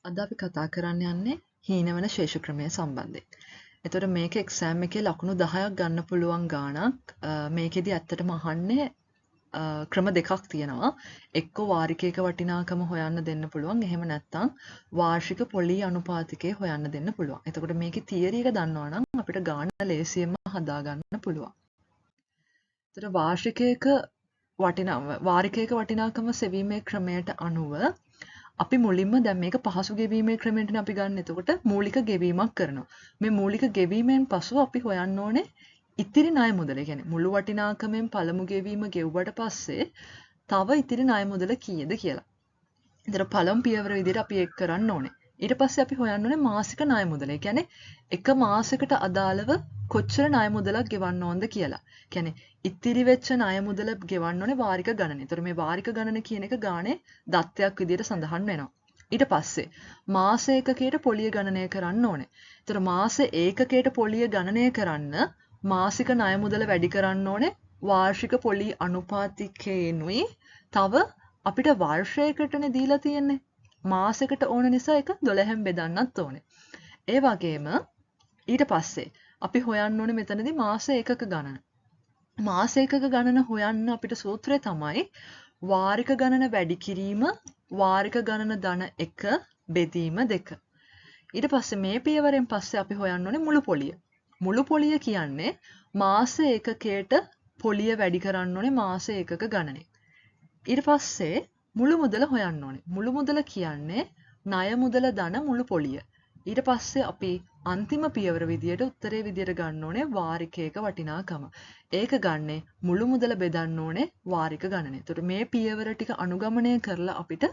අද අපි කතා කරන්න යන්නේ හීනවන ශේෂ ක්‍රමය සම්බන්ධයෙන්. එතකොට මේක එක්සෑම් එකේ ලකුණු 10ක් ගන්න පුළුවන් ගාණක්. මේකෙදි ඇත්තටම අහන්නේ ක්‍රම දෙකක් තියෙනවා. එක්ක වාරිකයක වටිනාකම හොයන්න දෙන්න පුළුවන්. එහෙම නැත්නම් වාර්ෂික පොලී අනුපාතිකය හොයන්න දෙන්න පුළුවන්. එතකොට මේකේ තියරි එක දන්නවා නම් අපිට ගාණ ලේසියෙන්ම හදා ගන්න පුළුවන්. එතකොට වාරිකයක වටිනාකම සෙවීමේ ක්‍රමයට අනුව අපි මුලින්ම දැන් මේක පහසු ගෙවීමේ ක්‍රමයටනේ අපි ගන්න. එතකොට මූලික ගෙවීමක් කරනවා. මේ මූලික ගෙවීමෙන් පසු අපි හොයන්න ඕනේ ඉතිරි ණය මුදල. කියන්නේ මුළු වටිනාකමෙන් පළමු ගෙවීම ගෙවුවට පස්සේ තව ඉතිරි ණය මුදල කීයද කියලා. ඒතර පළමු පියවර විදිහට අපි ඒක කරන්න ඕනේ. ඊට පස්සේ අපි හොයන්න ඕනේ මාසික ණය මුදල. ඒ කියන්නේ එක මාසයකට අදාළව කොච්චර ණය මුදලක් ගෙවන්න ඕනද කියලා. කියන්නේ ඉතිරි වෙච්ච ණය මුදල ගෙවන්න ඕනේ වාරික ගණන. ඒතර මේ වාරික ගණන කියන එක ගානේ දත්තයක් විදිහට සඳහන් වෙනවා. ඊට පස්සේ මාස ඒකකයට පොලිය ගණනය කරන්න ඕනේ. ඒතර මාස ඒකකයට පොලිය ගණනය කරන්න මාසික ණය මුදල වැඩි කරන්න ඕනේ වාර්ෂික පොලී අනුපාතිකයෙන්ුයි. තව අපිට වර්ෂයකටනේ දීලා තියෙන්නේ. මාසෙකට ඕන නිසා ඒක 12න් බෙදන්නත් ඕනේ. ඒ වගේම ඊට පස්සේ අපි හොයන්න ඕනේ මෙතනදී මාස ඒකක ගණන. මාස ඒකක ගණන හොයන්න අපිට සූත්‍රය තමයි වාරික ගණන වැඩි කිරීම වාරික ගණන ධන 1 බෙදීම 2. ඊට පස්සේ මේ පියවරෙන් පස්සේ අපි හොයන්න ඕනේ මුළු පොලිය. මුළු පොලිය කියන්නේ මාස ඒකකයට පොලිය වැඩි කරන්න ඕනේ මාස ඒකක ගණනේ. ඊට පස්සේ මුළු මුදල හොයන්න ඕනේ. මුළු මුදල කියන්නේ ණය මුදල ධන මුළු පොලිය. ඊට පස්සේ අපි අන්තිම පියවර විදියට උත්තරේ විදියට ගන්න ඕනේ වාරිකයක වටිනාකම. ඒක ගන්නේ මුළු මුදල බෙදන්න ඕනේ වාරික ගණනේ. ඒතකොට මේ පියවර ටික අනුගමනය කරලා අපිට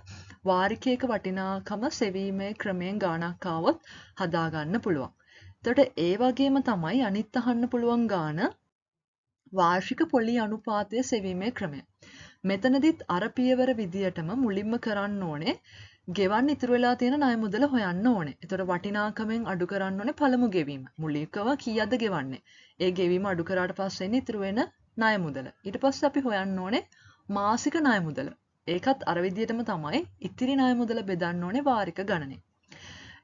වාරිකයක වටිනාකම සෙවීමේ ක්‍රමයෙන් ගාණක් ආවොත් හදා ගන්න පුළුවන්. එතකොට ඒ වගේම තමයි අනිත් අහන්න පුළුවන් ගාණ වාර්ෂික පොලී අනුපාතය සෙවීමේ ක්‍රමය. මෙතනදිත් අර පියවර විදියටම මුලින්ම කරන්න ඕනේ ගෙවන්න ඉතුරු වෙලා තියෙන ණය මුදල හොයන්න ඕනේ. ඒතකොට වටිනාකමෙන් අඩු කරන්න ඕනේ පළමු ගෙවීම. මුලිකව කීයද ගෙවන්නේ? ඒ ගෙවීම අඩු කරාට පස්සේ ඉතුරු වෙන ණය මුදල. ඊට පස්සේ අපි හොයන්න ඕනේ මාසික ණය මුදල. ඒකත් අර විදියටම තමයි ඉතිරි ණය මුදල බෙදන්න ඕනේ වාරික ගණනේ.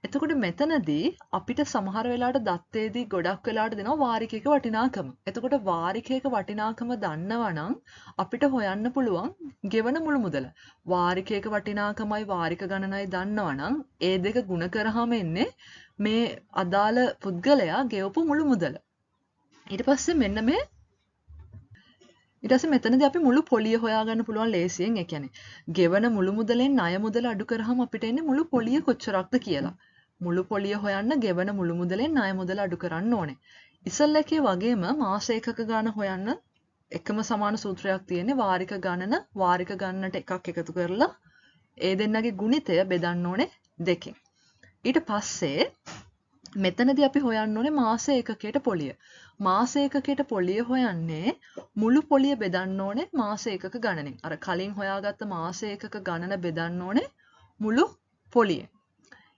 එතකොට මෙතනදී අපිට සමහර වෙලාවට දත්තේදී ගොඩක් වෙලාවට දෙනවා වාරිකයක වටිනාකම. එතකොට වාරිකයක වටිනාකම දන්නවා නම් අපිට හොයන්න පුළුවන් ගෙවන මුළු මුදල. වාරිකයක වටිනාකමයි වාරික ගණනයි දන්නවා නම් ඒ දෙක ගුණ කරාම එන්නේ මේ අදාළ පුද්ගලයා ගෙවපු මුළු මුදල. ඊට පස්සේ මෙතනදී අපි මුළු පොලිය හොයාගන්න පුළුවන් ලේසියෙන්. ඒ කියන්නේ ගෙවන මුළු මුදලෙන් ණය මුදල අඩු කරාම අපිට එන්නේ මුළු පොලිය කොච්චරක්ද කියලා. මුළු පොලිය හොයන්න ගෙවන මුළු මුදලෙන් ණය මුදල අඩු කරන්න ඕනේ. ඉස්සෙල්ල එකේ වගේම මාස ඒකක ගාන හොයන්න එකම සමාන සූත්‍රයක් තියෙන්නේ වාරික ගණනට එකක් එකතු කරලා ඒ දෙන්නගේ ගුණිතය බෙදන්න ඕනේ 2කින්. ඊට පස්සේ මෙතනදී අපි හොයන්න ඕනේ මාස ඒකකයට පොලිය. මාස ඒකකයට පොලිය හොයන්නේ මුළු පොලිය බෙදන්න ඕනේ මාස ඒකක ගණනෙන්. අර කලින් හොයාගත්ත මාස ඒකක ගණන බෙදන්න ඕනේ මුළු පොලියෙන්.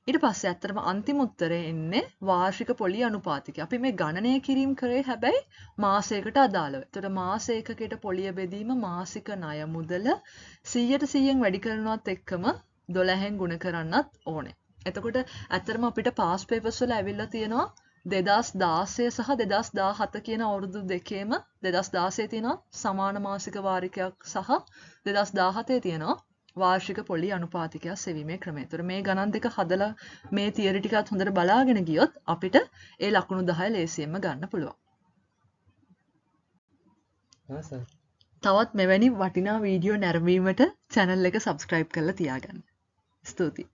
ඊට පස්සේ ඇත්තටම අන්තිම උත්තරේ එන්නේ වාර්ෂික පොලී අනුපාතිකය. අපි මේ ගණනය කිරීම කරේ හැබැයි මාසයකට අදාළව. එතකොට මාස ඒකකයට පොලිය බෙදීම මාසික ණය මුදල 100% වැඩි කරනවත් එක්කම 12න් ගුණ කරන්නත් ඕනේ. එතකොට ඇත්තටම අපිට පාස් පේපර්ස් වල ඇවිල්ලා තියෙනවා 2016 සහ 2017 කියන අවුරුදු දෙකේම 2016 තියෙනවා සමාන මාසික වාරිකයක් සහ 2017 තියෙනවා වාර්ෂික පොලී අනුපාතිකයක් සෙවීමේ ක්‍රමය. ඒතර මේ ගණන් දෙක හදලා මේ තියරි ටිකත් හොඳට බලාගෙන ගියොත් අපිට ඒ ලකුණු 10 ලේසියෙන්ම ගන්න පුළුවන්. තවත් මෙවැනි වටිනා වීඩියෝ නැරඹීමට channel එක subscribe කරලා තියාගන්න. ස්තුතියි.